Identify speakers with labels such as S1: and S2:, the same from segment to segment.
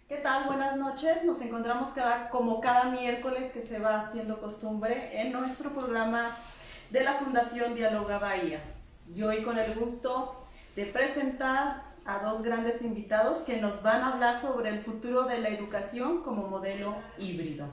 S1: ¿Qué tal? Buenas noches. Nos encontramos como cada miércoles que se va haciendo costumbre en nuestro programa de la Fundación Dialoga Bahía. Y hoy con el gusto de presentar a dos grandes invitados que nos van a hablar sobre el futuro de la educación como modelo híbrido.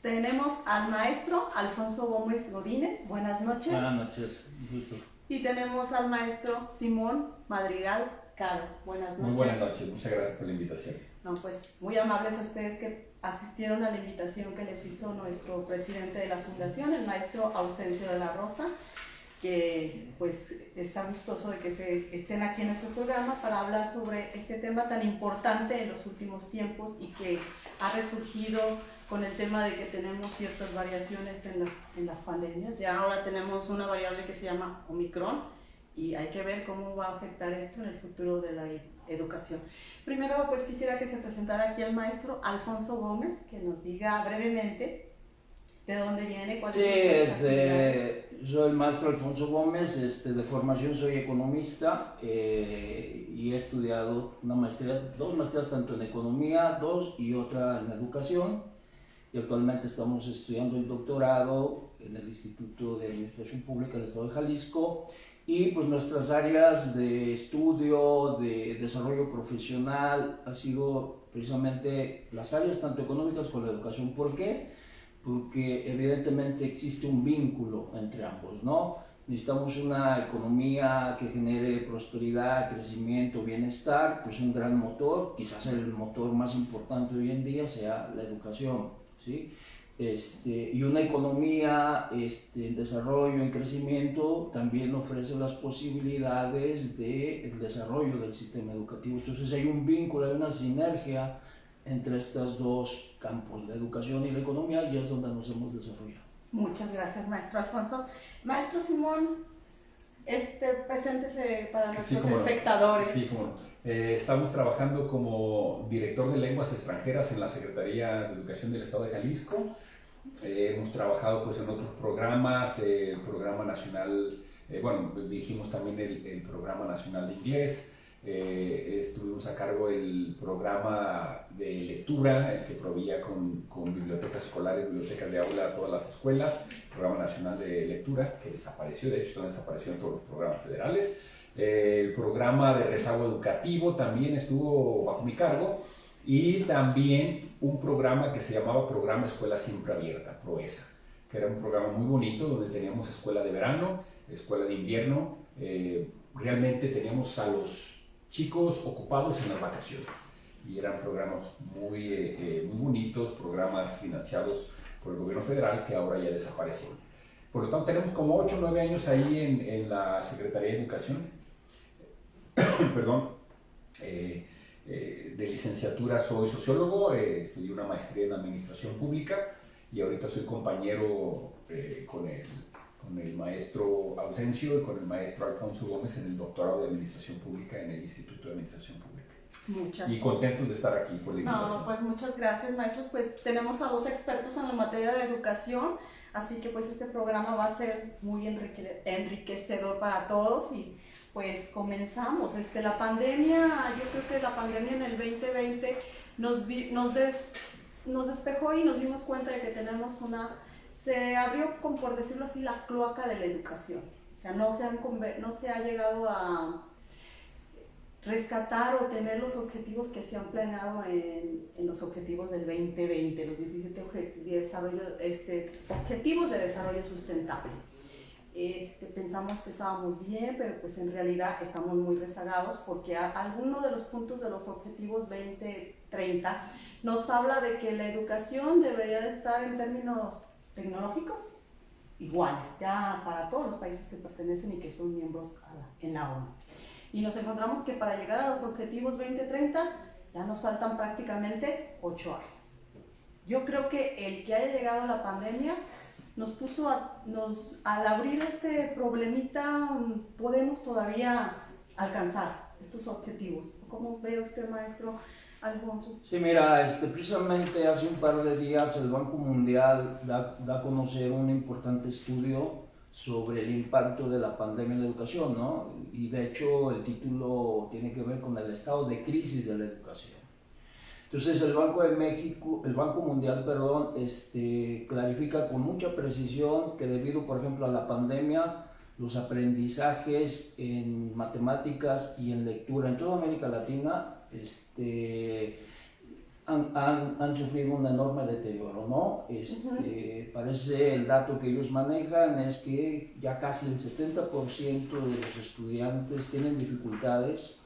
S1: Tenemos al maestro Alfonso Gómez Godínez. Buenas noches.
S2: Buenas noches, un gusto.
S1: Y tenemos al maestro Simón Madrigal Caro. Buenas noches.
S3: Muy buenas noches, muchas gracias por la invitación.
S1: No, pues muy amables a ustedes que asistieron a la invitación que les hizo nuestro presidente de la fundación, el maestro Ausencio de la Rosa, que pues está gustoso de que estén aquí en nuestro programa para hablar sobre este tema tan importante en los últimos tiempos y que ha resurgido con el tema de que tenemos ciertas variaciones en las pandemias. Ya ahora tenemos una variable que se llama Omicron y hay que ver cómo va a afectar esto en el futuro de la educación. Primero, pues quisiera que se presentara aquí el maestro Alfonso Gómez, que nos diga brevemente de dónde viene, cuál es
S2: soy el maestro Alfonso Gómez, de formación soy economista y he estudiado una maestría, dos maestrías tanto en economía, y otra en educación, y actualmente estamos estudiando el doctorado en el Instituto de Administración Pública del Estado de Jalisco. Y pues nuestras áreas de estudio, de desarrollo profesional, ha sido precisamente las áreas tanto económicas como la educación. ¿Por qué? Porque evidentemente existe un vínculo entre ambos, ¿no? Necesitamos una economía que genere prosperidad, crecimiento, bienestar, pues un gran motor, quizás el motor más importante hoy en día sea la educación, ¿sí? Y una economía en desarrollo, en crecimiento, también ofrece las posibilidades del desarrollo del sistema educativo. Entonces hay un vínculo, hay una sinergia entre estos dos campos, la educación y la economía, y es donde nos hemos desarrollado.
S1: Muchas gracias, maestro Alfonso. Maestro Simón, preséntese para nuestros espectadores.
S3: Sí, como estamos trabajando como director de lenguas extranjeras en la Secretaría de Educación del Estado de Jalisco. Hemos trabajado pues en otros programas, el programa nacional, dirigimos también el programa nacional de inglés. Estuvimos a cargo del programa de lectura, el que proveía con bibliotecas escolares, bibliotecas de aula a todas las escuelas, programa nacional de lectura, que desapareció, de hecho están desapareciendo todos los programas federales. El programa de rezago educativo también estuvo bajo mi cargo, y también un programa que se llamaba Programa Escuela Siempre Abierta, PROESA, que era un programa muy bonito donde teníamos escuela de verano, escuela de invierno, realmente teníamos a los chicos ocupados en las vacaciones, y eran programas muy bonitos, programas financiados por el gobierno federal que ahora ya desaparecieron. Por lo tanto, tenemos como 8 o 9 años ahí en la Secretaría de Educación. Perdón. De licenciatura soy sociólogo, estudié una maestría en administración pública y ahorita soy compañero con el maestro Ausencio y con el maestro Alfonso Gómez en el doctorado de administración pública en el Instituto de Administración Pública. Y contentos de estar aquí por la invitación.
S1: No, pues muchas gracias, maestros. Pues tenemos a dos expertos en la materia de educación, así que pues este programa va a ser muy enriquecedor para todos y pues comenzamos. La pandemia, yo creo que la pandemia en el 2020 nos despejó y nos dimos cuenta de que tenemos se abrió, por decirlo así, la cloaca de la educación. O sea, no se ha llegado a rescatar o tener los objetivos que se han planeado en los objetivos del 2020, los 17 objetivos de desarrollo sustentable. Pensamos que estábamos bien, pero pues en realidad estamos muy rezagados porque alguno de los puntos de los objetivos 2030 nos habla de que la educación debería de estar en términos tecnológicos iguales, ya para todos los países que pertenecen y que son miembros en la ONU. Y nos encontramos que para llegar a los objetivos 2030 ya nos faltan prácticamente 8 años. Yo creo que el que haya llegado la pandemia nos puso al abrir este problemita, podemos todavía alcanzar estos objetivos. ¿Cómo ve usted, maestro Alfonso?
S2: Sí, mira, precisamente hace un par de días el Banco Mundial da a conocer un importante estudio sobre el impacto de la pandemia en la educación, ¿no? Y de hecho el título tiene que ver con el estado de crisis de la educación. Entonces el Banco Mundial, perdón, clarifica con mucha precisión que debido, por ejemplo, a la pandemia, los aprendizajes en matemáticas y en lectura en toda América Latina han sufrido un enorme deterioro, ¿no? Parece el dato que ellos manejan es que ya casi el 70% de los estudiantes tienen dificultades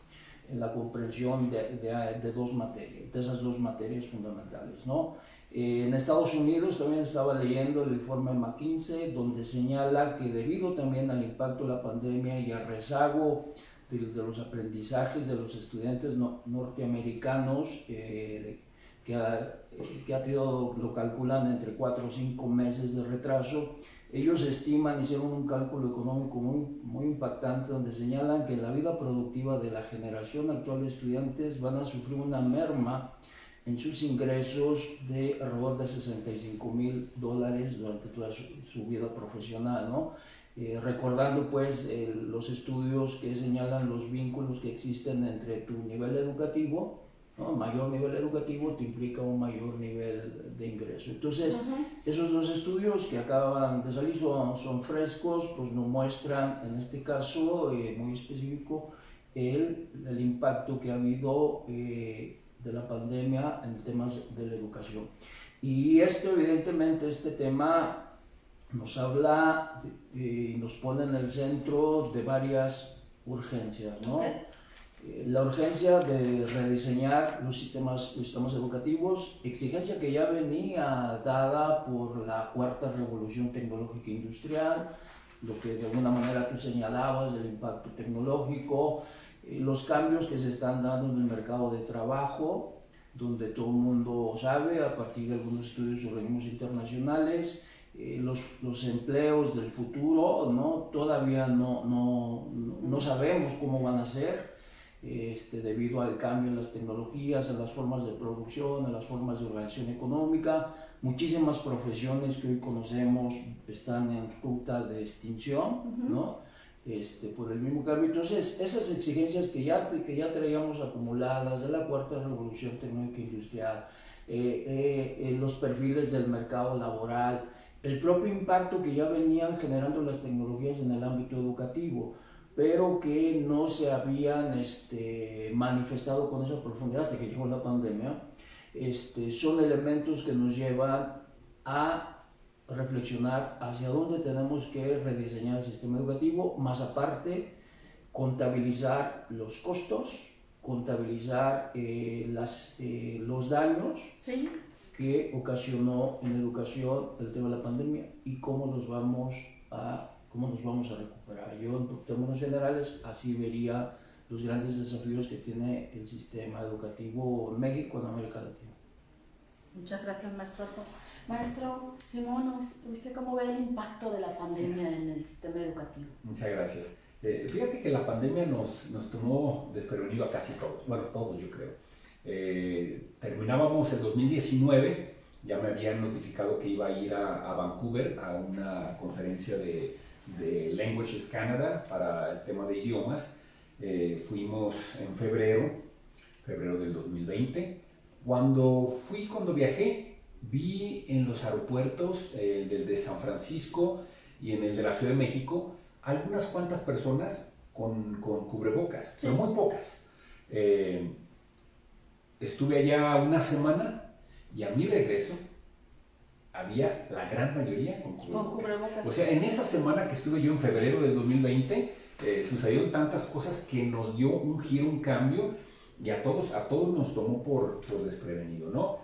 S2: en la comprensión de dos materias, de esas dos materias fundamentales, ¿no? En Estados Unidos también estaba leyendo el informe McKinsey, donde señala que debido también al impacto de la pandemia y al rezago de los aprendizajes de los estudiantes norteamericanos, que lo calculan entre 4 o 5 meses de retraso, ellos estiman, hicieron un cálculo económico muy impactante donde señalan que la vida productiva de la generación actual de estudiantes van a sufrir una merma en sus ingresos de alrededor de $65,000 durante toda su vida profesional, ¿no? Recordando pues los estudios que señalan los vínculos que existen entre tu nivel educativo, ¿no? Mayor nivel educativo te implica un mayor nivel de ingreso. Entonces, esos dos estudios que acaban de salir son frescos, pues nos muestran, en este caso muy específico, el impacto que ha habido de la pandemia en temas de la educación. Y evidentemente, este tema nos habla y nos pone en el centro de varias urgencias, ¿no? La urgencia de rediseñar los sistemas educativos, exigencia que ya venía dada por la cuarta revolución tecnológica industrial, lo que de alguna manera tú señalabas del impacto tecnológico, los cambios que se están dando en el mercado de trabajo, donde todo el mundo sabe, a partir de algunos estudios de organismos internacionales, los empleos del futuro, ¿no? Todavía no sabemos cómo van a ser. Debido al cambio en las tecnologías, en las formas de producción, en las formas de organización económica, muchísimas profesiones que hoy conocemos están en ruta de extinción, ¿no? Por el mismo cambio. Entonces, esas exigencias que ya traíamos acumuladas de la cuarta revolución tecnológica industrial, los perfiles del mercado laboral, el propio impacto que ya venían generando las tecnologías en el ámbito educativo, pero que no se habían manifestado con esa profundidad hasta que llegó la pandemia, son elementos que nos llevan a reflexionar hacia dónde tenemos que rediseñar el sistema educativo, más aparte contabilizar los costos, contabilizar los daños que ocasionó en educación el tema de la pandemia y cómo nos vamos a recuperar. Yo, en términos generales, así vería los grandes desafíos que tiene el sistema educativo en México, en América Latina.
S1: Muchas gracias, maestro. Maestro Simón, ¿usted cómo ve el impacto de la pandemia en el sistema educativo?
S3: Muchas gracias. Fíjate que la pandemia nos tomó desprevenido a casi todos, bueno, todos yo creo. Terminábamos el 2019, ya me habían notificado que iba a ir a Vancouver a una conferencia de Languages Canada para el tema de idiomas. Fuimos en febrero del 2020. Cuando viajé, vi en los aeropuertos, el de San Francisco y en el de la Ciudad de México, algunas cuantas personas con cubrebocas, pero muy pocas. Estuve allá una semana y a mi regreso había la gran mayoría con cubrebocas. O sea, en esa semana que estuve yo en febrero del 2020, sucedieron tantas cosas que nos dio un giro, un cambio, y a todos nos tomó por desprevenido, ¿no?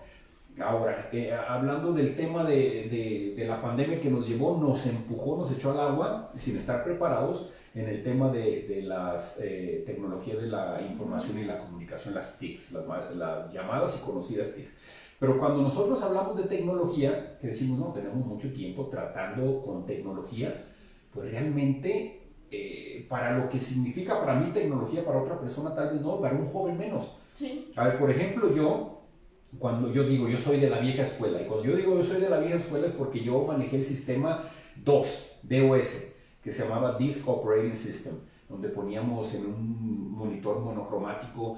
S3: Ahora, hablando del tema de la pandemia que nos llevó, nos empujó, nos echó al agua sin estar preparados en el tema de las tecnologías de la información y la comunicación, las TICs, las llamadas y conocidas TICs. Pero cuando nosotros hablamos de tecnología, que decimos, no, tenemos mucho tiempo tratando con tecnología, pues realmente para lo que significa para mí tecnología, para otra persona tal vez no, para un joven menos.
S1: Sí.
S3: A ver, por ejemplo, cuando yo digo yo soy de la vieja escuela, y cuando yo digo yo soy de la vieja escuela es porque yo manejé el sistema DOS, que se llamaba Disk Operating System. donde poníamos en un monitor monocromático,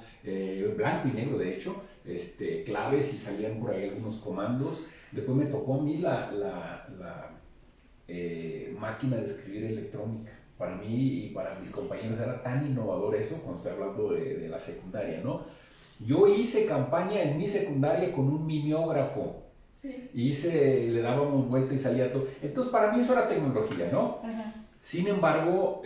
S3: blanco y negro de hecho, claves y salían por ahí algunos comandos. Después me tocó a mí la máquina de escribir electrónica. Para mí y para mis compañeros era tan innovador eso, cuando estoy hablando de la secundaria, ¿no? Yo hice campaña en mi secundaria con un mimeógrafo. Sí. Le dábamos vuelta y salía todo. Entonces, para mí eso era tecnología, ¿no? Ajá. Sin embargo,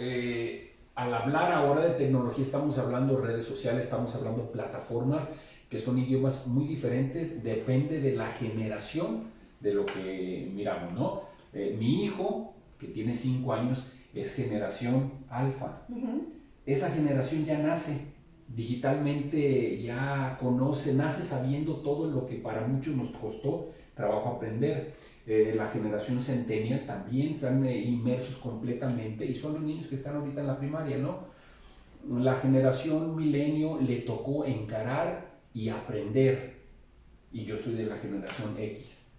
S3: al hablar ahora de tecnología, estamos hablando de redes sociales, estamos hablando de plataformas, que son idiomas muy diferentes, depende de la generación de lo que miramos, ¿no? Mi hijo, que tiene 5 años, es generación alfa. Esa generación ya nace digitalmente, ya conoce, nace sabiendo todo lo que para muchos nos costó trabajo aprender. La generación centennial también están inmersos completamente y son los niños que están ahorita en la primaria, ¿no? La generación milenio le tocó encarar y aprender, y yo soy de la generación X,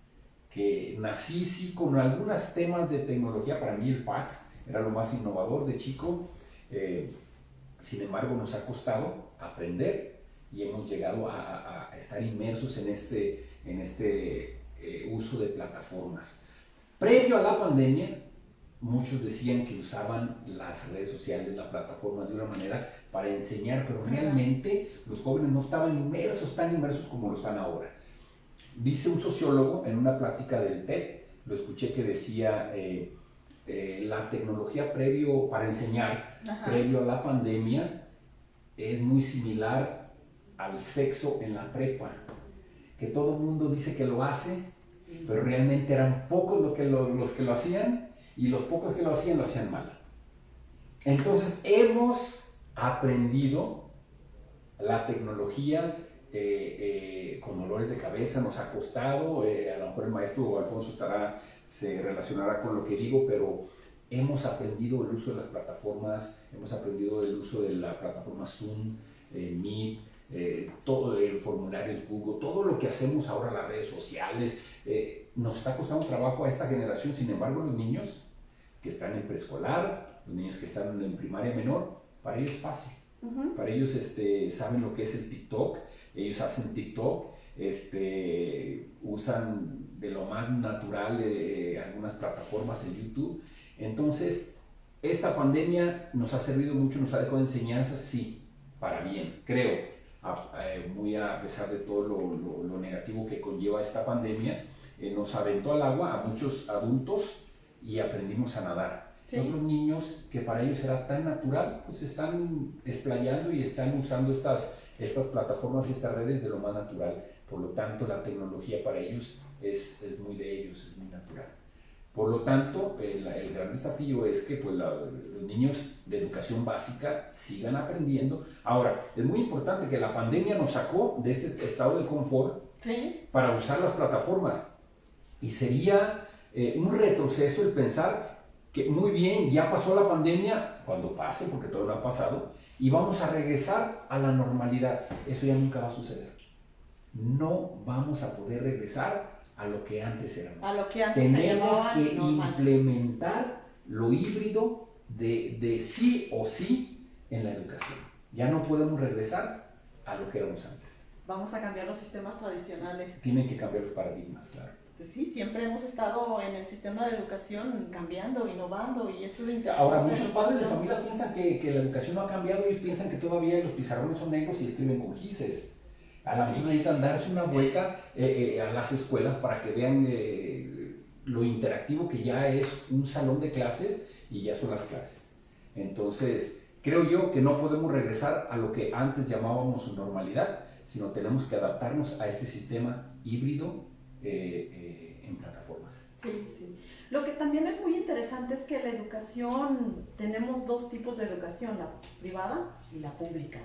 S3: que nací sí con algunos temas de tecnología. Para mí el fax era lo más innovador de chico, sin embargo nos ha costado aprender y hemos llegado a estar inmersos en este uso de plataformas. Previo a la pandemia, muchos decían que usaban las redes sociales, la plataforma de una manera para enseñar, pero realmente los jóvenes no estaban tan inmersos como lo están ahora. Dice un sociólogo en una plática del TED, lo escuché, que decía la tecnología para enseñar, previo a la pandemia, es muy similar al sexo en la prepa, que todo el mundo dice que lo hace, pero realmente eran pocos los que lo hacían, y los pocos que lo hacían mal. Entonces hemos aprendido la tecnología con dolores de cabeza, nos ha costado, a lo mejor el maestro Alfonso se relacionará con lo que digo, pero hemos aprendido el uso de las plataformas, hemos aprendido el uso de la plataforma Zoom, Meet, todo el formulario Google, todo lo que hacemos ahora, las redes sociales, nos está costando trabajo a esta generación. Sin embargo, los niños que están en preescolar, los niños que están en primaria menor, para ellos es fácil. Para ellos saben lo que es el TikTok, ellos hacen TikTok, usan de lo más natural algunas plataformas en YouTube. Entonces, esta pandemia nos ha servido mucho, nos ha dejado enseñanzas, sí, para bien, creo. Muy a pesar de todo lo negativo que conlleva esta pandemia, nos aventó al agua a muchos adultos y aprendimos a nadar. Sí. Otros niños que para ellos era tan natural, pues están explayando y están usando estas plataformas y estas redes de lo más natural. Por lo tanto, la tecnología para ellos es muy de ellos, es muy natural. Por lo tanto, el gran desafío es que pues, los niños de educación básica sigan aprendiendo. Ahora, es muy importante que la pandemia nos sacó de este estado de confort, ¿sí?, para usar las plataformas. Y sería un retroceso el pensar que muy bien, ya pasó la pandemia, cuando pase, porque todavía no ha pasado, y vamos a regresar a la normalidad. Eso ya nunca va a suceder. No vamos a poder regresar a lo que antes éramos.
S1: A lo que antes
S3: tenemos que implementar lo híbrido de sí o sí en la educación. Ya no podemos regresar a lo que éramos antes.
S1: Vamos a cambiar los sistemas tradicionales.
S3: Tienen que cambiar los paradigmas, claro.
S1: Sí, siempre hemos estado en el sistema de educación cambiando, innovando, y eso es lo interesante.
S3: Ahora, muchos padres de familia piensan que la educación no ha cambiado. Ellos piensan que todavía los pizarrones son negros y escriben con gises. A la misma necesitan darse una vuelta a las escuelas para que vean lo interactivo que ya es un salón de clases y ya son las clases. Entonces, creo yo que no podemos regresar a lo que antes llamábamos su normalidad, sino tenemos que adaptarnos a este sistema híbrido en plataformas.
S1: Sí, sí. Lo que también es muy interesante es que la educación, tenemos dos tipos de educación, la privada y la pública.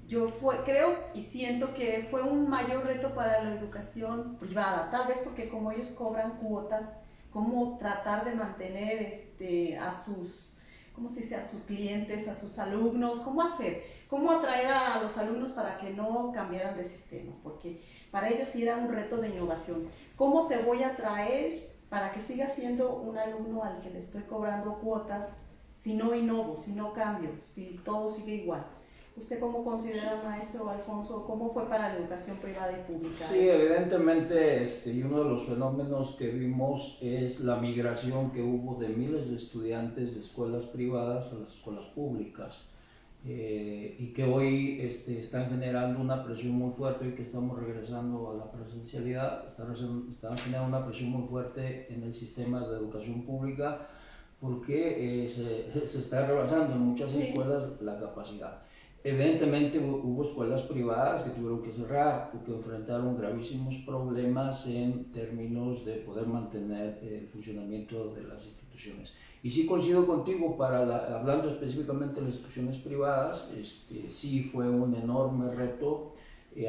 S1: Yo creo y siento que fue un mayor reto para la educación privada, tal vez porque como ellos cobran cuotas, cómo tratar de mantener a sus, ¿cómo se dice?, a sus clientes, a sus alumnos, cómo atraer a los alumnos para que no cambiaran de sistema, porque para ellos sí era un reto de innovación. ¿Cómo te voy a atraer para que sigas siendo un alumno al que le estoy cobrando cuotas si no innovo, si no cambio, si todo sigue igual. ¿Usted cómo considera, maestro Alfonso, cómo fue para la educación privada y pública?
S2: Sí, evidentemente, y uno de los fenómenos que vimos es la migración que hubo de miles de estudiantes de escuelas privadas a las escuelas públicas, y que hoy están generando una presión muy fuerte, y que estamos regresando a la presencialidad, están generando una presión muy fuerte en el sistema de educación pública, porque se está rebasando en muchas escuelas la capacidad. Evidentemente hubo escuelas privadas que tuvieron que cerrar o que enfrentaron gravísimos problemas en términos de poder mantener el funcionamiento de las instituciones. Y sí coincido contigo, hablando específicamente de las instituciones privadas, sí fue un enorme reto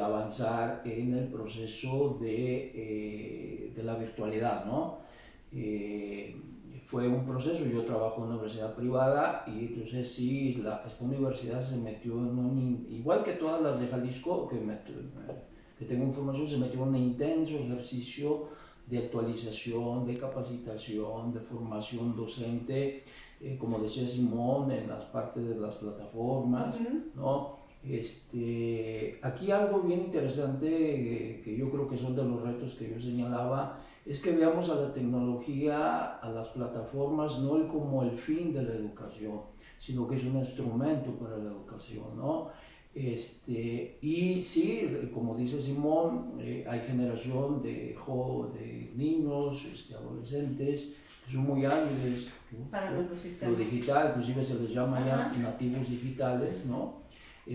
S2: avanzar en el proceso de la virtualidad, ¿no? Fue un proceso. Yo trabajo en una universidad privada y entonces sí, esta universidad se metió en igual que todas las de Jalisco, que tengo información, se metió en un intenso ejercicio de actualización, de capacitación, de formación docente, como decía Simón, en las partes de las plataformas, ¿no? Aquí algo bien interesante, que yo creo que son de los retos que yo señalaba, es que veamos a la tecnología, a las plataformas, no como el fin de la educación, sino que es un instrumento para la educación, ¿no? Y sí, como dice Simón, hay generación de niños, adolescentes, que son muy hábiles
S1: para
S2: lo digital, inclusive se les llama ya nativos digitales, ¿no?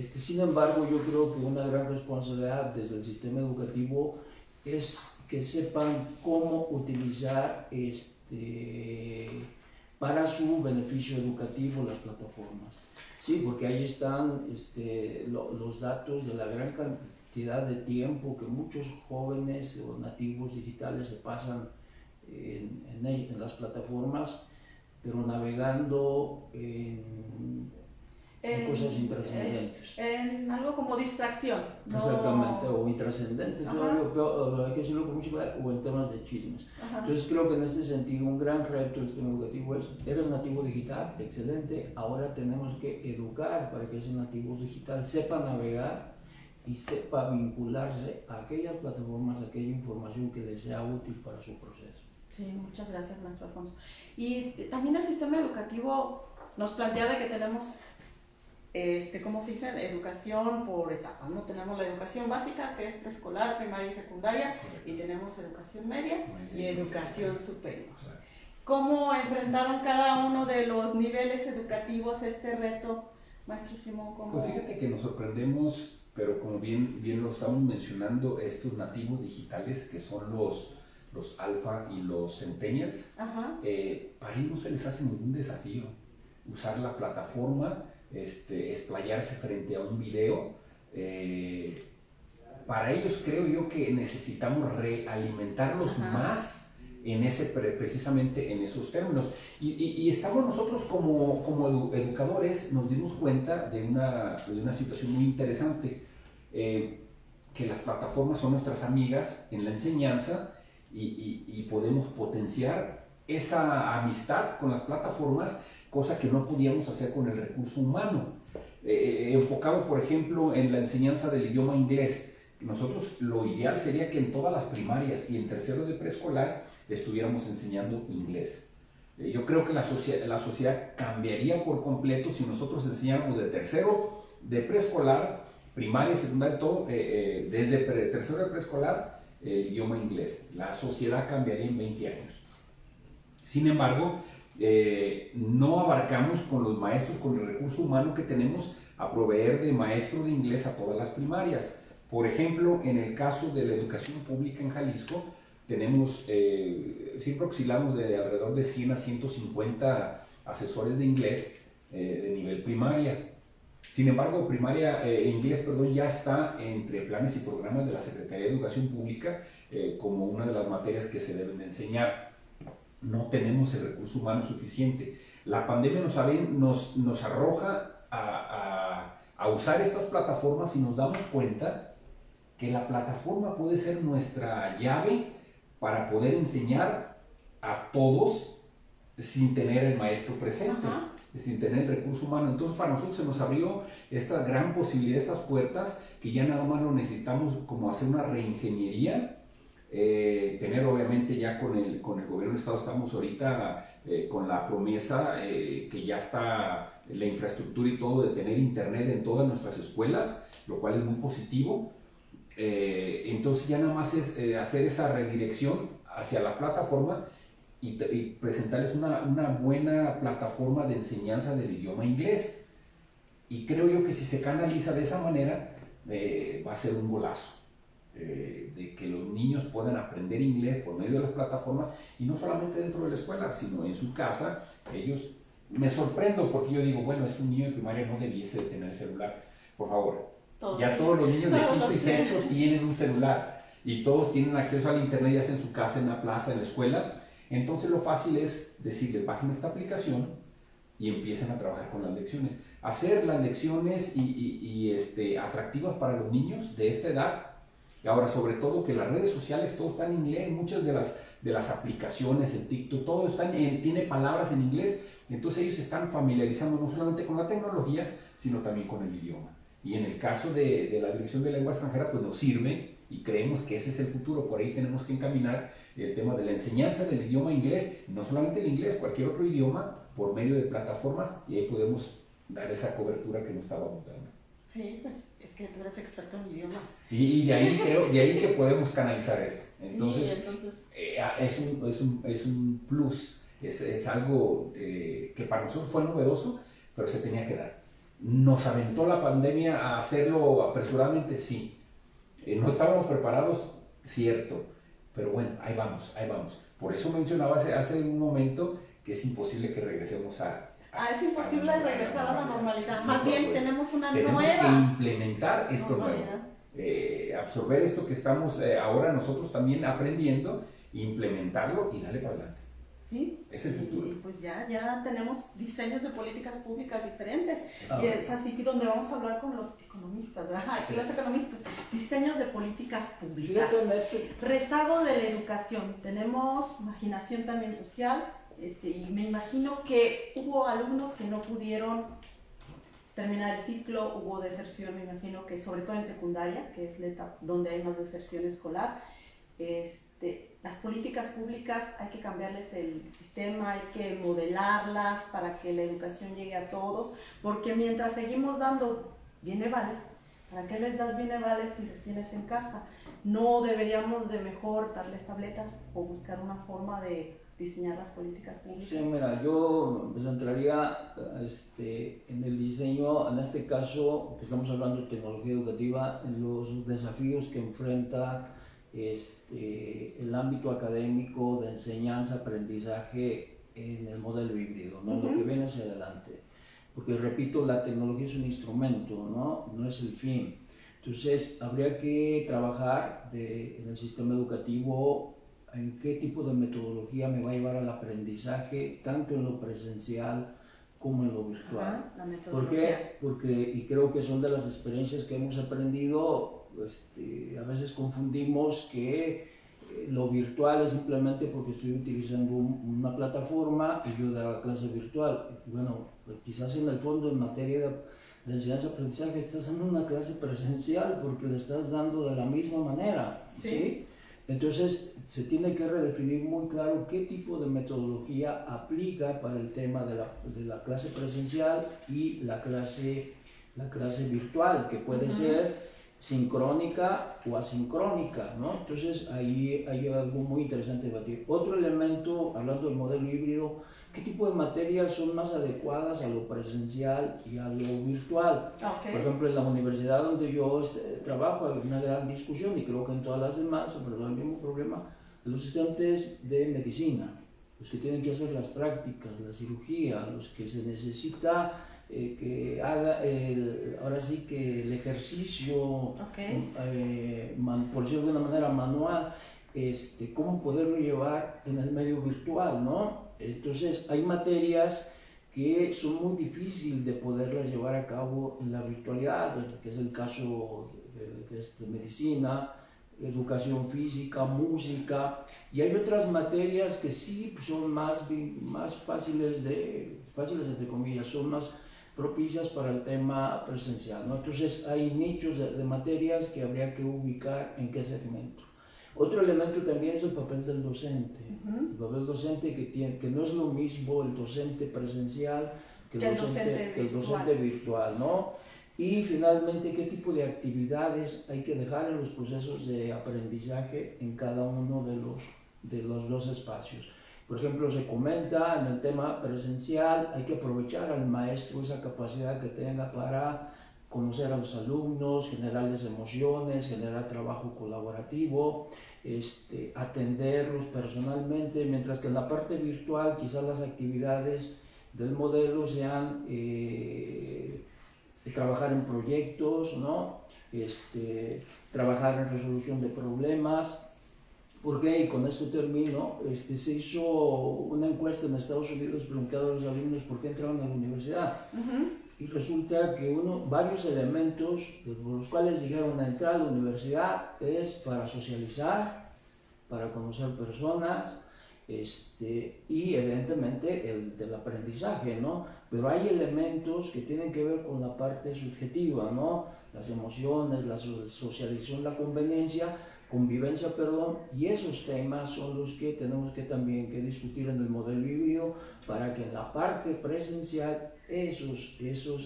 S2: Sin embargo, yo creo que una gran responsabilidad desde el sistema educativo es que sepan cómo utilizar para su beneficio educativo las plataformas. Sí, porque ahí están los datos de la gran cantidad de tiempo que muchos jóvenes o nativos digitales se pasan en las plataformas, pero navegando en cosas intrascendentes.
S1: En algo como distracción. ¿No?
S2: Exactamente, o intrascendentes, hay que decirlo con mucha claridad, o en temas de chismes. Entonces creo que en este sentido un gran reto del sistema educativo es, eres nativo digital, excelente, ahora tenemos que educar para que ese nativo digital sepa navegar y sepa vincularse a aquellas plataformas, a aquella información que les sea útil para su proceso.
S1: Sí, muchas gracias, maestro Alfonso. Y también el sistema educativo nos plantea de que tenemos, ¿cómo se dice? Educación por etapas, ¿no? Tenemos la educación básica, que es preescolar, primaria y secundaria, y tenemos educación media y educación superior. ¿Cómo enfrentaron cada uno de los niveles educativos este reto, maestro Simón?
S3: Pues fíjate que nos sorprendemos, pero como bien lo estamos mencionando, estos nativos digitales, que son los alfa y los centennials, para ellos no se les hace ningún desafío usar la plataforma, explayarse frente a un video. Para ellos creo yo que necesitamos realimentarlos más precisamente en esos términos. Y estamos nosotros como educadores, nos dimos cuenta de una situación muy interesante, que las plataformas son nuestras amigas en la enseñanza, y podemos potenciar esa amistad con las plataformas, cosa que no podíamos hacer con el recurso humano. Enfocado, por ejemplo, en la enseñanza del idioma inglés, nosotros lo ideal sería que en todas las primarias y en tercero de preescolar estuviéramos enseñando inglés. Yo creo que la sociedad cambiaría por completo si nosotros enseñáramos de tercero de preescolar, primaria, secundaria, todo, desde tercero de preescolar, el idioma inglés. La sociedad cambiaría en 20 años. Sin embargo, no abarcamos con los maestros, con el recurso humano que tenemos, a proveer de maestro de inglés a todas las primarias. Por ejemplo, en el caso de la educación pública en Jalisco, tenemos, siempre oscilamos de alrededor de 100 a 150 asesores de inglés de nivel primaria. Sin embargo, inglés ya está entre planes y programas de la Secretaría de Educación Pública como una de las materias que se deben de enseñar. No tenemos el recurso humano suficiente. La pandemia nos arroja a usar estas plataformas, y nos damos cuenta que la plataforma puede ser nuestra llave para poder enseñar a todos sin tener el maestro presente,
S1: Ajá.
S3: sin tener el recurso humano. Entonces para nosotros se nos abrió esta gran posibilidad, estas puertas, que ya nada más lo necesitamos como hacer una reingeniería. Tener obviamente ya con el gobierno del estado estamos ahorita con la promesa que ya está la infraestructura y todo de tener internet en todas nuestras escuelas, lo cual es muy positivo. Entonces ya nada más es hacer esa redirección hacia la plataforma y presentarles una buena plataforma de enseñanza del idioma inglés. Y creo yo que si se canaliza de esa manera va a ser un golazo. De que los niños puedan aprender inglés por medio de las plataformas, y no solamente dentro de la escuela, sino en su casa. Ellos, me sorprendo porque yo digo, bueno, es un niño de primaria, no debiese de tener celular, por favor. Todos los niños de quinto y sexto tienen un celular y todos tienen acceso al internet, ya sea en su casa, en la plaza, en la escuela. Entonces lo fácil es decirles, bajen esta aplicación y empiecen a trabajar con las lecciones. Hacer las lecciones atractivas para los niños de esta edad. Y ahora, sobre todo, que las redes sociales todo está en inglés, muchas de las aplicaciones, el TikTok, todo tiene palabras en inglés. Entonces ellos se están familiarizando no solamente con la tecnología, sino también con el idioma. Y en el caso de la Dirección de Lengua Extranjera, pues nos sirve y creemos que ese es el futuro. Por ahí tenemos que encaminar el tema de la enseñanza del idioma inglés, no solamente el inglés, cualquier otro idioma, por medio de plataformas, y ahí podemos dar esa cobertura que nos estábamos dando.
S1: Sí, pues es que tú eres experto en idiomas.
S3: Y de ahí que podemos canalizar esto. Entonces,
S1: sí, entonces...
S3: es un plus, es algo que para nosotros fue novedoso, pero se tenía que dar. ¿Nos aventó la pandemia a hacerlo apresuradamente? Sí. No estábamos preparados, cierto, pero bueno, ahí vamos, ahí vamos. Por eso mencionaba hace un momento que es imposible que regresemos
S1: es imposible regresar a la normalidad. Más bien tenemos una
S3: tenemos
S1: nueva
S3: que implementar esto nuevo. Absorber esto que estamos ahora nosotros también aprendiendo, implementarlo y darle para adelante.
S1: Sí,
S3: es el futuro.
S1: Y pues ya tenemos diseños de políticas públicas diferentes. Y es así donde vamos a hablar con los economistas, ¿verdad? Aquí los economistas. Diseños de políticas públicas. Rezago de la educación. Tenemos marginación también social. Y me imagino que hubo alumnos que no pudieron terminar el ciclo, hubo deserción, me imagino que sobre todo en secundaria, que es la etapa donde hay más deserción escolar. Las políticas públicas hay que cambiarles el sistema, hay que modelarlas para que la educación llegue a todos, porque mientras seguimos dando bienevales, ¿para qué les das bienevales si los tienes en casa? No deberíamos de mejor darles tabletas o buscar una forma de diseñar las políticas públicas.
S2: Sí, mira, yo me centraría en el diseño, en este caso, que estamos hablando de tecnología educativa, en los desafíos que enfrenta el ámbito académico de enseñanza, aprendizaje en el modelo híbrido, ¿no? Lo que viene hacia adelante. Porque, repito, la tecnología es un instrumento, no es el fin. Entonces, habría que trabajar en el sistema educativo en qué tipo de metodología me va a llevar al aprendizaje, tanto en lo presencial como en lo virtual.
S1: La metodología.
S2: ¿Por qué? Y creo que son de las experiencias que hemos aprendido. A veces confundimos que lo virtual es simplemente porque estoy utilizando una plataforma y yo dar la clase virtual. Bueno, pues quizás en el fondo en materia de enseñanza-aprendizaje estás dando una clase presencial porque le estás dando de la misma manera, ¿sí? Entonces se tiene que redefinir muy claro qué tipo de metodología aplica para el tema de la clase presencial y la clase virtual, que puede ser sincrónica o asincrónica, ¿no? Entonces ahí hay algo muy interesante de debatir. Otro elemento, hablando del modelo híbrido, ¿qué tipo de materias son más adecuadas a lo presencial y a lo virtual? Por ejemplo, en la universidad donde yo trabajo hay una gran discusión, y creo que en todas las demás se presenta el mismo problema, de los estudiantes de medicina, los que tienen que hacer las prácticas, la cirugía, los que se necesita que haga ahora sí que el ejercicio, por decirlo de una manera manual, cómo poderlo llevar en el medio virtual, ¿no? Entonces hay materias que son muy difíciles de poderlas llevar a cabo en la virtualidad, que es el caso de medicina, educación física, música, y hay otras materias que sí son más fáciles entre comillas, son más propicias para el tema presencial, ¿no? Entonces hay nichos de materias que habría que ubicar en qué segmento. Otro elemento también es el papel del docente. El papel docente que no es lo mismo el docente presencial que el docente virtual, ¿no? Y finalmente, qué tipo de actividades hay que dejar en los procesos de aprendizaje en cada uno de los dos espacios. Por ejemplo, se comenta en el tema presencial, hay que aprovechar al maestro esa capacidad que tenga para conocer a los alumnos, generarles emociones, generar trabajo colaborativo, atenderlos personalmente, mientras que en la parte virtual quizás las actividades del modelo sean trabajar en proyectos, ¿no? Trabajar en resolución de problemas. Porque, y con esto termino, se hizo una encuesta en Estados Unidos preguntando a los alumnos por qué entraban a la universidad. Y resulta que varios elementos por los cuales dijeron entrar a la universidad es para socializar, para conocer personas, y evidentemente el del aprendizaje, ¿no? Pero hay elementos que tienen que ver con la parte subjetiva, ¿no? Las emociones, la socialización, la convivencia, y esos temas son los que tenemos que también que discutir en el modelo híbrido para que en la parte presencial esos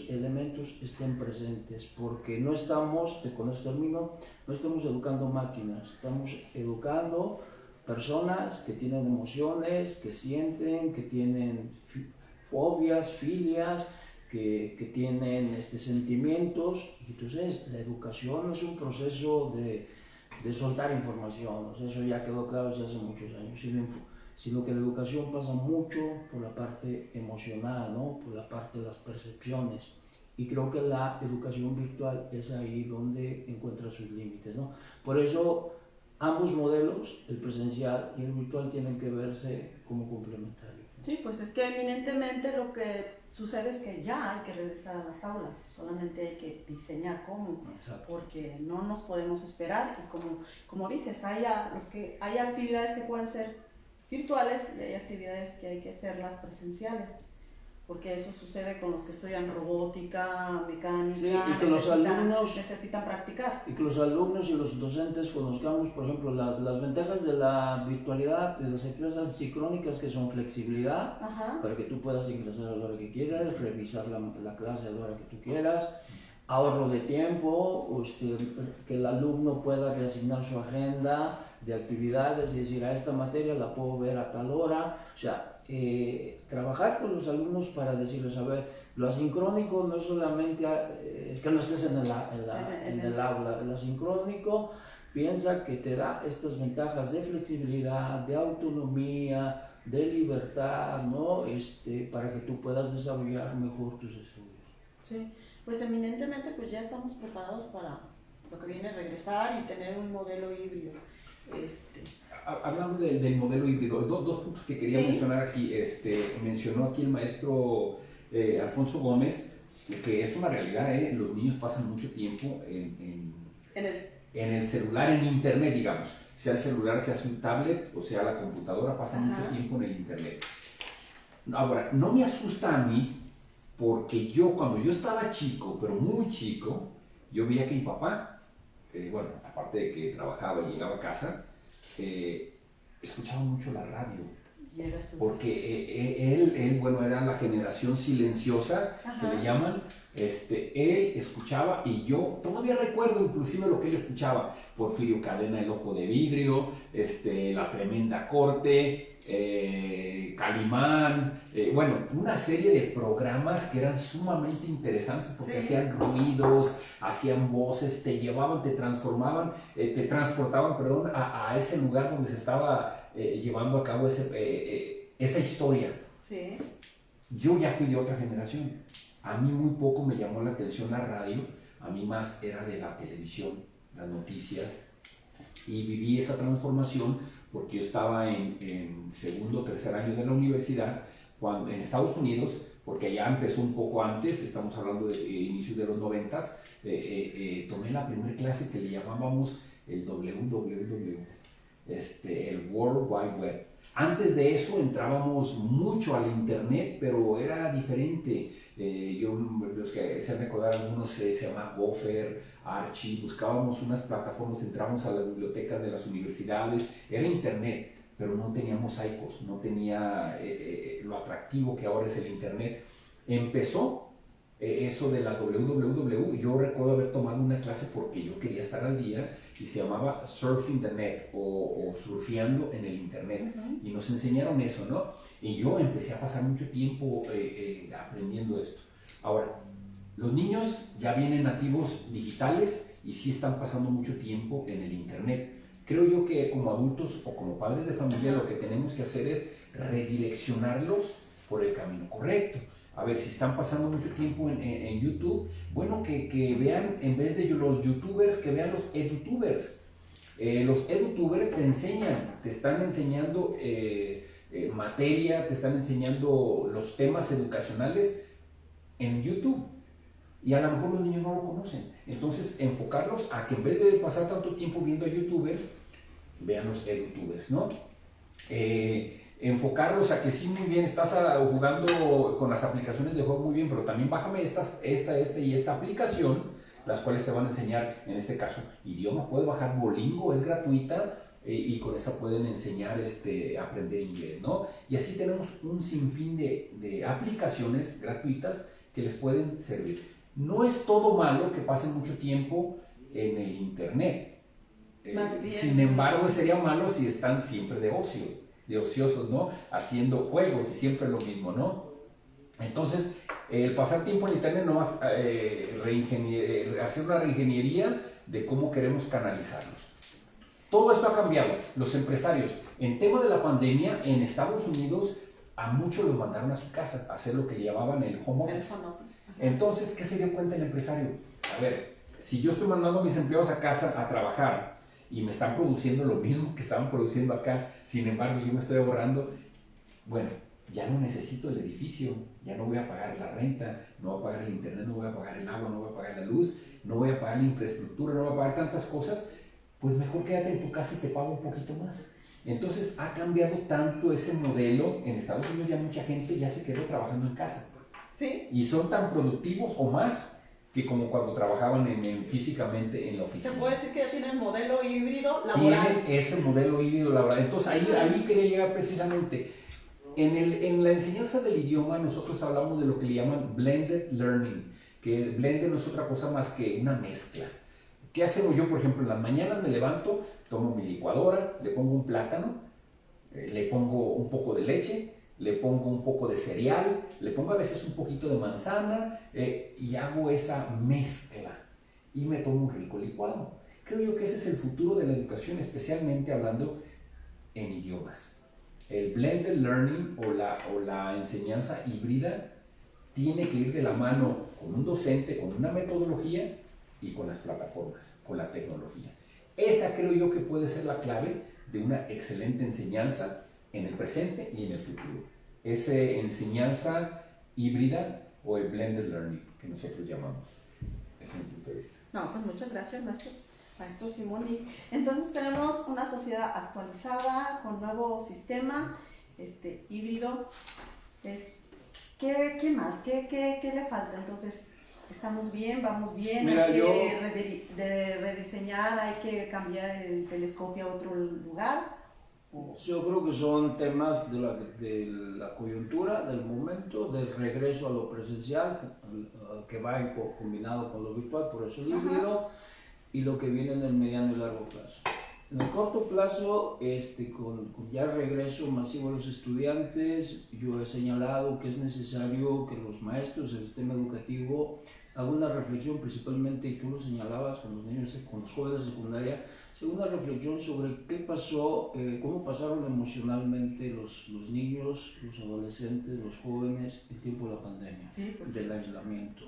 S2: elementos estén presentes, porque no estamos, con esto termino, no estamos educando máquinas, estamos educando personas que tienen emociones, que sienten, que tienen fobias, filias, que tienen sentimientos. Y entonces la educación no es un proceso de soltar información, o sea, eso ya quedó claro desde hace muchos años, sino que la educación pasa mucho por la parte emocional, ¿no? Por la parte de las percepciones. Y creo que la educación virtual es ahí donde encuentra sus límites, ¿no? Por eso ambos modelos, el presencial y el virtual, tienen que verse como complementarios.
S1: Sí, pues es que eminentemente lo que sucede es que ya hay que regresar a las aulas, solamente hay que diseñar cómo. Exacto. Porque no nos podemos esperar, y como dices, hay actividades que pueden ser virtuales y hay actividades que hay que hacerlas presenciales, porque eso sucede con los que estudian robótica, mecánica, sí, y que los alumnos necesitan practicar.
S2: Y que los alumnos y los docentes conozcamos, por ejemplo, las ventajas de la virtualidad, de las actividades asincrónicas, que son flexibilidad, para que tú puedas ingresar a la hora que quieras, revisar la clase a la hora que tú quieras, ahorro de tiempo, que el alumno pueda reasignar su agenda de actividades y decir, a esta materia la puedo ver a tal hora, o sea, trabajar con los alumnos para decirles, a ver, lo asincrónico no es solamente que no estés en el aula, el asincrónico piensa que te da estas ventajas de flexibilidad, de autonomía, de libertad, ¿no? Para que tú puedas desarrollar mejor tus estudios.
S1: Sí, pues eminentemente pues ya estamos preparados para lo que viene, regresar y tener un modelo híbrido.
S3: Hablando del modelo híbrido, dos puntos que quería mencionar aquí. Mencionó aquí el maestro Alfonso Gómez, que es una realidad, los niños pasan mucho tiempo en el celular, en internet, digamos. Sea el celular, sea su tablet o sea la computadora, pasan mucho tiempo en el internet. Ahora, no me asusta a mí, porque cuando yo estaba chico, pero muy chico, yo veía que mi papá, bueno, aparte de que trabajaba y llegaba a casa, escuchaba mucho la radio, porque él, bueno, era la generación silenciosa, que le llaman. Él escuchaba, y yo todavía recuerdo inclusive lo que él escuchaba: Porfirio Cadena, El Ojo de Vidrio, La Tremenda Corte, Calimán, bueno, una serie de programas que eran sumamente interesantes porque hacían ruidos, hacían voces, te llevaban, te transportaban, perdón, a ese lugar donde se estaba llevando a cabo esa historia. Sí. Yo ya fui de otra generación. A mí muy poco me llamó la atención la radio, a mí más era de la televisión, las noticias, y viví esa transformación porque yo estaba en segundo o tercer año de la universidad en Estados Unidos, porque ya empezó un poco antes, estamos hablando de inicios de los 90s, tomé la primera clase que le llamábamos el WWW, el World Wide Web. Antes de eso entrábamos mucho al internet, pero era diferente. Los que se han recordado algunos se llama Gopher, Archie, buscábamos unas plataformas, entrábamos a las bibliotecas de las universidades, era internet, pero no teníamos ICOs, no tenía lo atractivo que ahora es el internet. Empezó eso de la WWW, yo recuerdo haber tomado una clase porque yo quería estar al día y se llamaba Surfing the Net o surfeando en el internet, y nos enseñaron eso, ¿no? Y yo empecé a pasar mucho tiempo aprendiendo esto. Ahora, los niños ya vienen nativos digitales y sí están pasando mucho tiempo en el internet. Creo yo que como adultos o como padres de familia lo que tenemos que hacer es redireccionarlos por el camino correcto. A ver, si están pasando mucho tiempo en YouTube, bueno, que vean, en vez de los YouTubers, que vean los EduTubers. Los EduTubers te enseñan, te están enseñando materia, te están enseñando los temas educacionales en YouTube. Y a lo mejor los niños no lo conocen. Entonces, enfocarlos a que en vez de pasar tanto tiempo viendo a YouTubers, vean los EduTubers, ¿no? Enfocarlos a que sí, muy bien, estás jugando con las aplicaciones de juego muy bien, pero también bájame esta y esta aplicación, las cuales te van a enseñar, en este caso, idioma. Puedes bajar Duolingo, es gratuita, y con esa pueden enseñar aprender inglés, ¿no? Y así tenemos un sinfín de aplicaciones gratuitas que les pueden servir. No es todo malo que pasen mucho tiempo en el internet. Sin embargo, sería malo si están siempre de ociosos, ¿no? Haciendo juegos y siempre lo mismo, ¿no? Entonces, el pasar tiempo en internet no va a hacer una reingeniería de cómo queremos canalizarlos. Todo esto ha cambiado. Los empresarios, en tema de la pandemia, en Estados Unidos, a muchos los mandaron a su casa a hacer lo que llamaban el home office. Entonces, ¿qué se dio cuenta el empresario? A ver, si yo estoy mandando a mis empleados a casa a trabajar y me están produciendo lo mismo que estaban produciendo acá, sin embargo yo me estoy ahorrando, bueno, ya no necesito el edificio, ya no voy a pagar la renta, no voy a pagar el internet, no voy a pagar el agua, no voy a pagar la luz, no voy a pagar la infraestructura, no voy a pagar tantas cosas, pues mejor quédate en tu casa y te pago un poquito más. Entonces ha cambiado tanto ese modelo. En Estados Unidos ya mucha gente ya se quedó trabajando en casa.
S1: ¿Sí?
S3: Y son tan productivos o más que como cuando trabajaban físicamente en la oficina.
S1: Se puede decir que ya tienen modelo híbrido laboral.
S3: Tienen ese modelo híbrido laboral. Entonces ahí quería llegar precisamente. En la enseñanza del idioma nosotros hablamos de lo que le llaman blended learning, que blended no es otra cosa más que una mezcla. ¿Qué hacemos? Yo, por ejemplo, en las mañanas me levanto, tomo mi licuadora, le pongo un plátano, le pongo un poco de leche, le pongo un poco de cereal, le pongo a veces un poquito de manzana, y hago esa mezcla y me tomo un rico licuado. Creo yo que ese es el futuro de la educación, especialmente hablando en idiomas. El blended learning o la enseñanza híbrida tiene que ir de la mano con un docente, con una metodología y con las plataformas, con la tecnología. Esa creo yo que puede ser la clave de una excelente enseñanza en el presente y en el futuro. Esa enseñanza híbrida o el blended learning que nosotros llamamos. Ese es mi punto de vista.
S1: No, pues muchas gracias, maestro Simón. Y entonces tenemos una sociedad actualizada con nuevo sistema híbrido. ¿Qué más? ¿Qué le falta? Entonces, ¿estamos bien? ¿Vamos bien?
S2: Mira,
S1: ¿Hay que rediseñar? ¿Hay que cambiar el telescopio a otro lugar?
S2: Yo creo que son temas de la coyuntura, del momento, del regreso a lo presencial, que va combinado con lo virtual, por eso el híbrido, y lo que viene en el mediano y largo plazo. En el corto plazo, con ya el regreso masivo de los estudiantes, yo he señalado que es necesario que los maestros del sistema educativo hagan una reflexión, principalmente, y tú lo señalabas con los niños, con los jóvenes de secundaria, una reflexión sobre qué pasó, cómo pasaron emocionalmente los niños, los adolescentes, los jóvenes el tiempo de la pandemia, del aislamiento.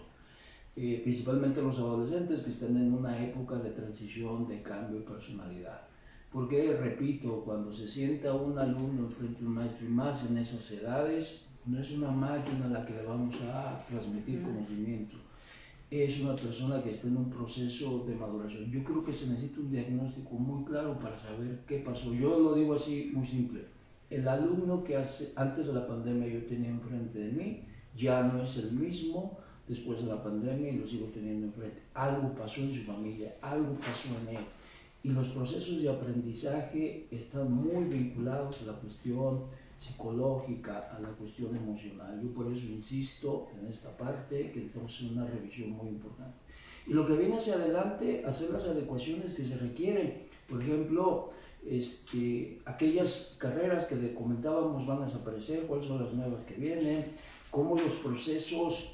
S2: Principalmente los adolescentes que están en una época de transición, de cambio de personalidad. Porque, repito, cuando se sienta un alumno frente a un maestro y más en esas edades, no es una máquina a la que le vamos a transmitir conocimiento, es una persona que está en un proceso de maduración. Yo creo que se necesita un diagnóstico muy claro para saber qué pasó. Yo lo digo así, muy simple. El alumno que antes de la pandemia yo tenía enfrente de mí, ya no es el mismo después de la pandemia y lo sigo teniendo enfrente. Algo pasó en su familia, algo pasó en él. Y los procesos de aprendizaje están muy vinculados a la cuestión psicológica, a la cuestión emocional. Yo por eso insisto en esta parte que necesitamos hacer una revisión muy importante. Y lo que viene hacia adelante, hacer las adecuaciones que se requieren. Por ejemplo, aquellas carreras que comentábamos van a desaparecer, cuáles son las nuevas que vienen, cómo los procesos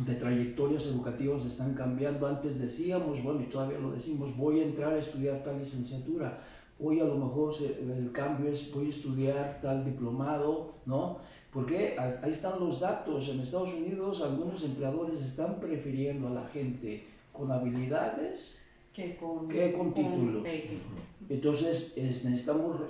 S2: de trayectorias educativas están cambiando. Antes decíamos, bueno, y todavía lo decimos, voy a entrar a estudiar tal licenciatura. Hoy a lo mejor el cambio es voy a estudiar tal diplomado, ¿no? Porque ahí están los datos. En Estados Unidos algunos empleadores están prefiriendo a la gente con habilidades que con títulos. Entonces necesitamos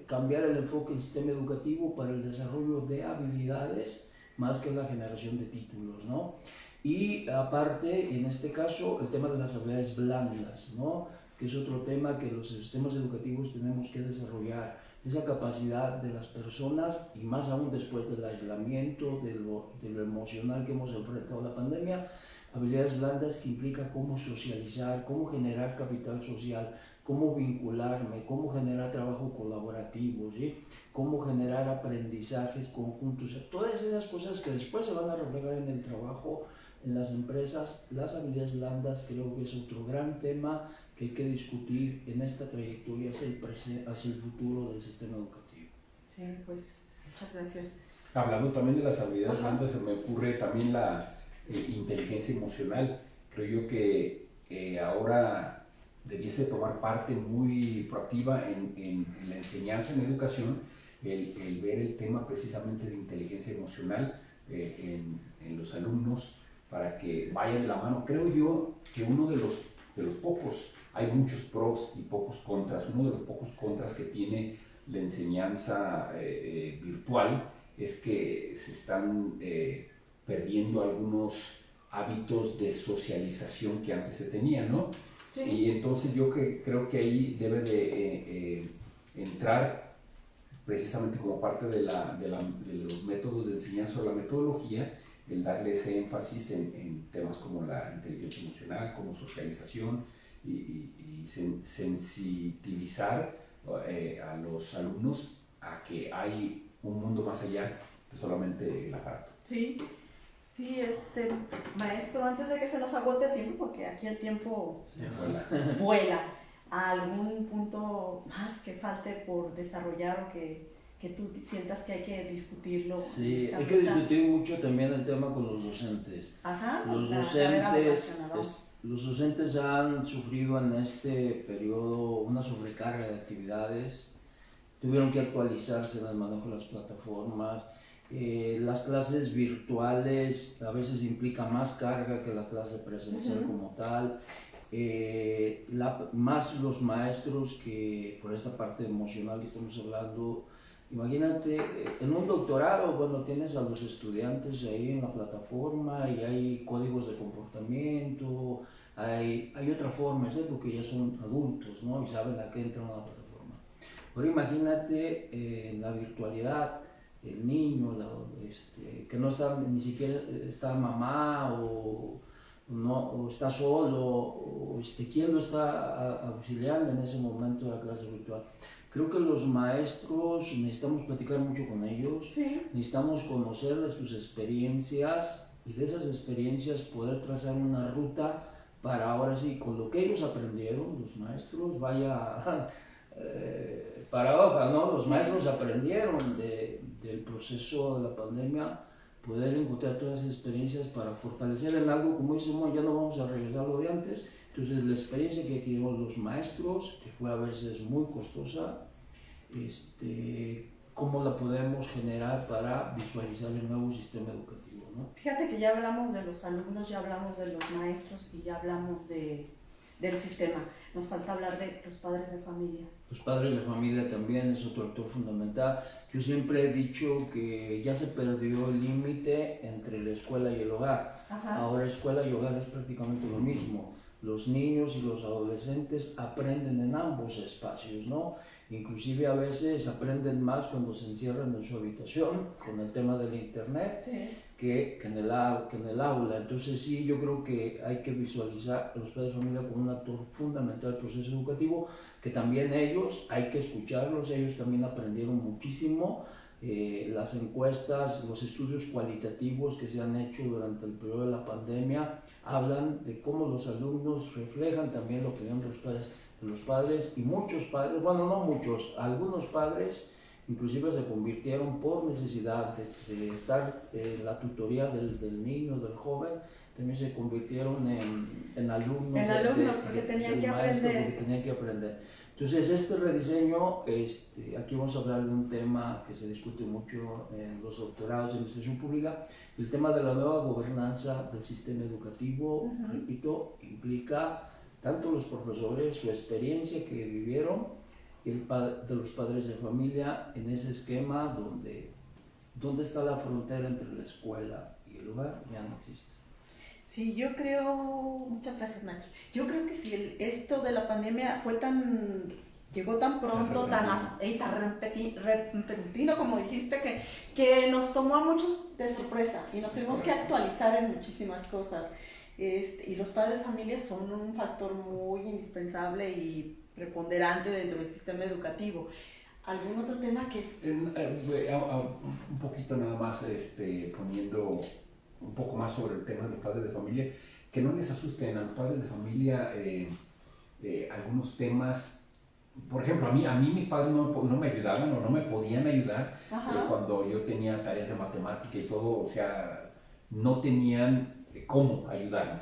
S2: cambiar el enfoque del sistema educativo para el desarrollo de habilidades más que la generación de títulos, ¿no? Y aparte, en este caso, el tema de las habilidades blandas, ¿no? Que es otro tema que los sistemas educativos tenemos que desarrollar, esa capacidad de las personas, y más aún después del aislamiento, de lo emocional que hemos enfrentado a la pandemia, habilidades blandas que implica cómo socializar, cómo generar capital social, cómo vincularme, cómo generar trabajo colaborativo, ¿sí? Cómo generar aprendizajes conjuntos, todas esas cosas que después se van a reflejar en el trabajo, en las empresas. Las habilidades blandas creo que es otro gran tema que hay que discutir en esta trayectoria hacia el futuro del sistema educativo.
S1: Sí, pues muchas gracias.
S3: Hablando también de las habilidades blandas, se me ocurre también la inteligencia emocional. Creo yo que ahora debiese tomar parte muy proactiva en la enseñanza en educación, el ver el tema precisamente de inteligencia emocional en los alumnos, para que vayan de la mano. Creo yo que uno de los pocos, hay muchos pros y pocos contras, uno de los pocos contras que tiene la enseñanza virtual es que se están perdiendo algunos hábitos de socialización que antes se tenían, ¿no? Sí. Y entonces yo creo que ahí debe de entrar precisamente como parte de los métodos de enseñanza o la metodología, el darle ese énfasis en temas como la inteligencia emocional, como socialización y sensibilizar a los alumnos a que hay un mundo más allá de solamente el aparato.
S1: Sí. Sí, maestro, antes de que se nos agote el tiempo, porque aquí el tiempo vuela, ¿algún punto más que falte por desarrollar o que tú sientas que hay que discutirlo?
S2: Sí, hay que discutir mucho también el tema con los docentes.
S1: Ajá,
S2: los docentes han sufrido en este periodo una sobrecarga de actividades, tuvieron que actualizarse en el manejo de las plataformas. Las clases virtuales a veces implican más carga que la clase presencial como tal, más los maestros que por esta parte emocional que estamos hablando. Imagínate, en un doctorado, bueno, tienes a los estudiantes ahí en la plataforma y hay códigos de comportamiento, hay otra forma, ¿sí? Porque ya son adultos, ¿no? Y saben a qué entran a la plataforma. Pero imagínate en la virtualidad, el niño que no está, ni siquiera está mamá o está solo, o quién lo está auxiliando en ese momento de la clase virtual. Creo que los maestros necesitamos platicar mucho con ellos, sí. Necesitamos conocer de sus experiencias y de esas experiencias poder trazar una ruta para ahora sí, con lo que ellos aprendieron, los maestros, paradoja, ¿no? Los maestros aprendieron del proceso de la pandemia, poder encontrar todas esas experiencias para fortalecer en algo, como decimos, ya no vamos a regresar a lo de antes. Entonces la experiencia que adquirieron los maestros, que fue a veces muy costosa, cómo la podemos generar para visualizar el nuevo sistema educativo, ¿no?
S1: Fíjate que ya hablamos de los alumnos, ya hablamos de los maestros y ya hablamos del sistema. nos falta hablar de los padres de familia.
S2: Los padres de familia también es otro actor fundamental. Yo siempre he dicho que ya se perdió el límite entre la escuela y el hogar.
S1: Ajá.
S2: Ahora escuela y hogar es prácticamente lo mismo. Los niños y los adolescentes aprenden en ambos espacios, ¿no? Inclusive a veces aprenden más cuando se encierran en su habitación con el tema del internet,
S1: Sí.
S2: que en el aula. Entonces sí, yo creo que hay que visualizar a los padres de familia como un actor fundamental del proceso educativo, que también ellos, hay que escucharlos, ellos también aprendieron muchísimo. Las encuestas, los estudios cualitativos que se han hecho durante el periodo de la pandemia hablan de cómo los alumnos reflejan también la opinión de los padres, y muchos padres, bueno, no muchos, algunos padres inclusive se convirtieron por necesidad de estar en la tutoría del niño, del joven, también se convirtieron en alumnos,
S1: porque tenían que
S2: maestro,
S1: aprender.
S2: porque tenían que aprender. Entonces, este rediseño, aquí vamos a hablar de un tema que se discute mucho en los doctorados de administración pública, el tema de la nueva gobernanza del sistema educativo. Repito, implica tanto los profesores, su experiencia que vivieron, de los padres de familia en ese esquema donde está la frontera entre la escuela y el hogar, ya no existe.
S1: Sí, yo creo, muchas gracias, maestro. Yo creo que si esto de la pandemia llegó tan pronto, tan repentino, como dijiste, que nos tomó a muchos de sorpresa y nos tuvimos que actualizar en muchísimas cosas. Y los padres de familia son un factor muy indispensable y preponderante dentro del sistema educativo. ¿Algún otro tema que...?
S3: Un poquito nada más poniendo un poco más sobre el tema de los padres de familia, que no les asusten a los padres de familia algunos temas. Por ejemplo, a mí mis padres no me ayudaban o no me podían ayudar cuando yo tenía tareas de matemática y todo, o sea, no tenían cómo ayudarme.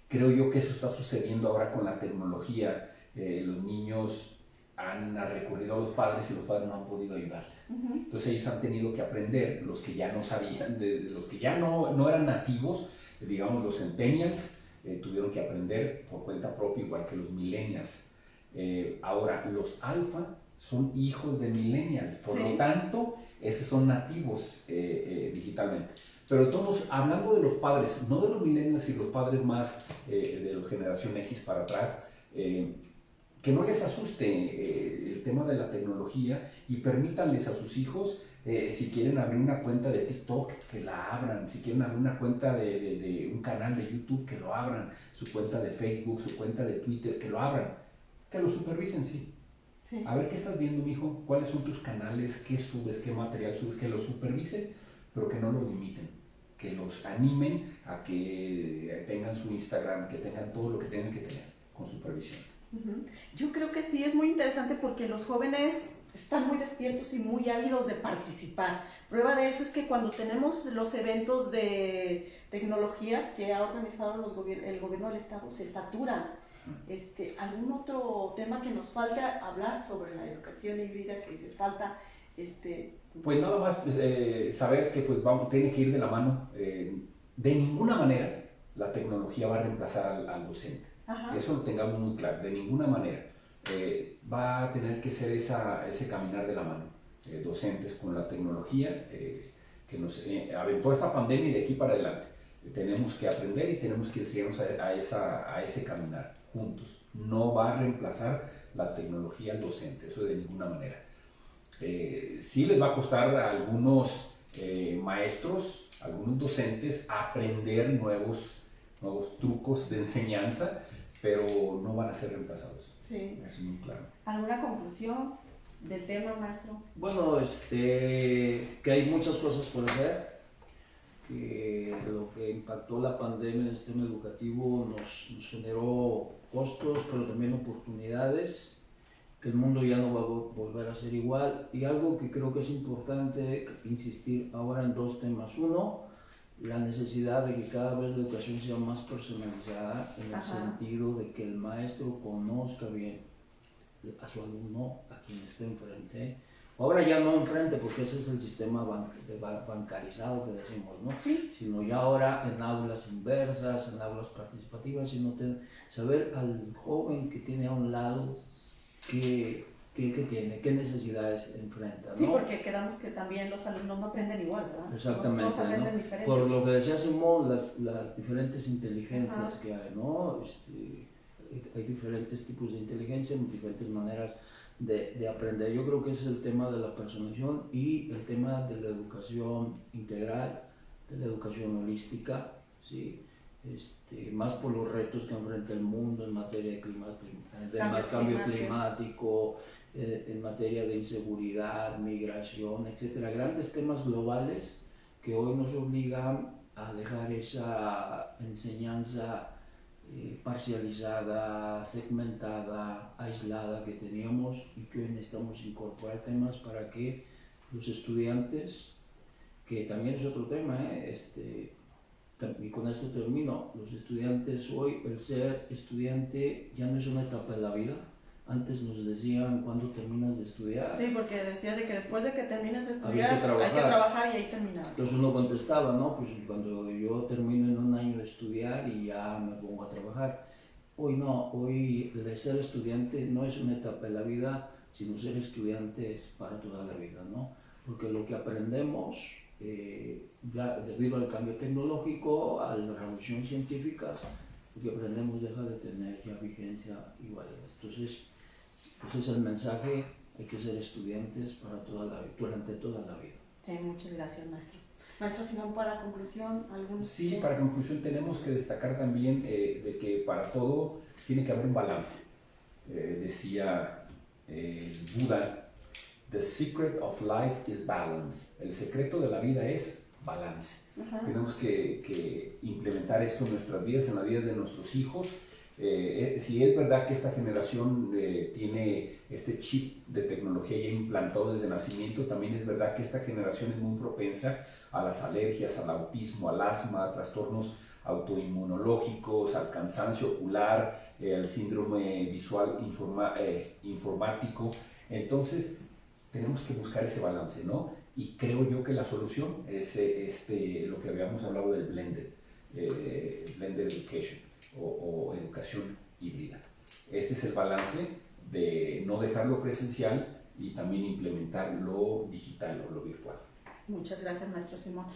S3: Creo yo que eso está sucediendo ahora con la tecnología. Los niños han recurrido a los padres y los padres no han podido ayudarles. Entonces ellos han tenido que aprender, los que ya no sabían, los que ya no eran nativos, digamos los centennials, tuvieron que aprender por cuenta propia, igual que los millennials. Ahora, los alfa son hijos de millennials, por lo tanto, esos son nativos digitalmente. Pero todos, hablando de los padres, no de los millennials y los padres más de la generación X para atrás, que no les asuste el tema de la tecnología y permítanles a sus hijos, si quieren abrir una cuenta de TikTok, que la abran, si quieren abrir una cuenta de un canal de YouTube, que lo abran, su cuenta de Facebook, su cuenta de Twitter, que lo abran, que lo supervisen, sí. A ver qué estás viendo, mijo, cuáles son tus canales, qué subes, qué material subes, que lo supervisen, pero que no lo limiten, que los animen a que tengan su Instagram, que tengan todo lo que tengan que tener con supervisión.
S1: Yo creo que sí es muy interesante porque los jóvenes están muy despiertos y muy ávidos de participar. Prueba de eso es que cuando tenemos los eventos de tecnologías que ha organizado el gobierno del estado, se saturan. ¿Algún otro tema que nos falta hablar sobre la educación híbrida que les falta?
S3: Pues nada más saber que pues tiene que ir de la mano. De ninguna manera la tecnología va a reemplazar al docente. Eso lo tengamos muy claro, de ninguna manera. Va a tener que ser ese caminar de la mano, docentes con la tecnología que nos aventó esta pandemia y de aquí para adelante. Tenemos que aprender y tenemos que enseñarnos a ese caminar juntos. No va a reemplazar la tecnología al docente, eso de ninguna manera. Sí les va a costar a algunos maestros, algunos docentes, aprender nuevos trucos de enseñanza, pero no van a ser reemplazados.
S1: Sí.
S3: Es muy claro.
S1: ¿Alguna conclusión del tema, maestro?
S2: Bueno, que hay muchas cosas por hacer, que lo que impactó la pandemia en el sistema educativo nos generó costos, pero también oportunidades, que el mundo ya no va a volver a ser igual, y algo que creo que es importante insistir ahora en dos temas. Uno, la necesidad de que cada vez la educación sea más personalizada, en el sentido de que el maestro conozca bien a su alumno, a quien esté enfrente. Ahora ya no enfrente, porque ese es el sistema bancarizado que decimos, ¿no?
S1: Sí.
S2: Sino ya ahora en aulas inversas, en aulas participativas, sino saber al joven que tiene a un lado qué tiene, qué necesidades enfrenta, ¿no?
S1: Sí, porque quedamos que también los alumnos no aprenden igual, ¿verdad?
S2: Exactamente,
S1: todos aprenden
S2: ¿no?
S1: diferente.
S2: Por lo que decía Simón, las diferentes inteligencias que hay, ¿no? Hay diferentes tipos de inteligencia, diferentes maneras de aprender. Yo creo que ese es el tema de la personalización y el tema de la educación integral, de la educación holística, ¿sí? Más por los retos que enfrenta el mundo en materia de cambio climático, en materia de inseguridad, migración, etcétera, grandes temas globales que hoy nos obligan a dejar esa enseñanza parcializada, segmentada, aislada que teníamos y que hoy necesitamos incorporar temas para que los estudiantes, que también es otro tema, y con esto termino, los estudiantes hoy, el ser estudiante ya no es una etapa de la vida. Antes nos decían, ¿cuándo terminas de estudiar?
S1: Sí, porque decía de que después de que termines de estudiar,
S2: hay que
S1: trabajar y ahí terminaba.
S2: Entonces uno contestaba, ¿no? Pues cuando yo termino en un año de estudiar y ya me pongo a trabajar. Hoy no, hoy el ser estudiante no es una etapa de la vida, sino ser estudiante es para toda la vida, ¿no? Porque lo que aprendemos, ya debido al cambio tecnológico, a la revolución científica, lo que aprendemos deja de tener ya vigencia y validez. Entonces, ese es el mensaje, hay que ser estudiantes durante toda la vida.
S1: Sí, muchas gracias, maestro. Maestro Simón, para conclusión, ¿algún...?
S3: Sí, para conclusión tenemos que destacar también de que para todo tiene que haber un balance. Decía Buda, "The secret of life is balance". El secreto de la vida es balance. Tenemos que implementar esto en nuestras vidas, en las vidas de nuestros hijos. Si es verdad que esta generación tiene este chip de tecnología ya implantado desde nacimiento, también es verdad que esta generación es muy propensa a las alergias, al autismo, al asma, a trastornos autoinmunológicos, al cansancio ocular, al síndrome visual informático. Entonces, tenemos que buscar ese balance, ¿no? Y creo yo que la solución es lo que habíamos hablado del blended education o educación híbrida. Este es el balance de no dejar lo presencial y también implementar lo digital o lo virtual.
S1: Muchas gracias, maestro Simón.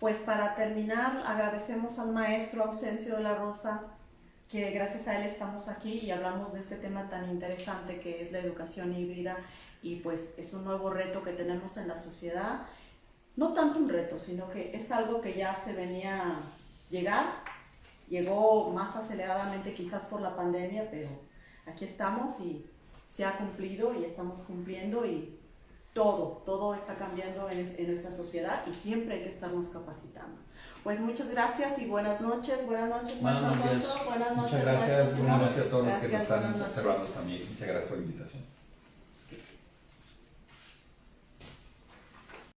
S1: Pues para terminar, agradecemos al maestro Ausencio de la Rosa, que gracias a él estamos aquí y hablamos de este tema tan interesante que es la educación híbrida, y pues es un nuevo reto que tenemos en la sociedad. No tanto un reto, sino que es algo que ya se venía a llegó más aceleradamente quizás por la pandemia, pero aquí estamos y se ha cumplido y estamos cumpliendo, y todo está cambiando en nuestra sociedad y siempre hay que estarnos capacitando. Pues muchas gracias y buenas noches. Buenas noches, maestro Alfonso. Buenas noches.
S3: Muchas gracias.
S1: Maestro.
S3: Buenas noches a todos los que nos
S1: Gracias,
S3: están
S1: buenas noches.
S3: observando también. Muchas gracias por la invitación.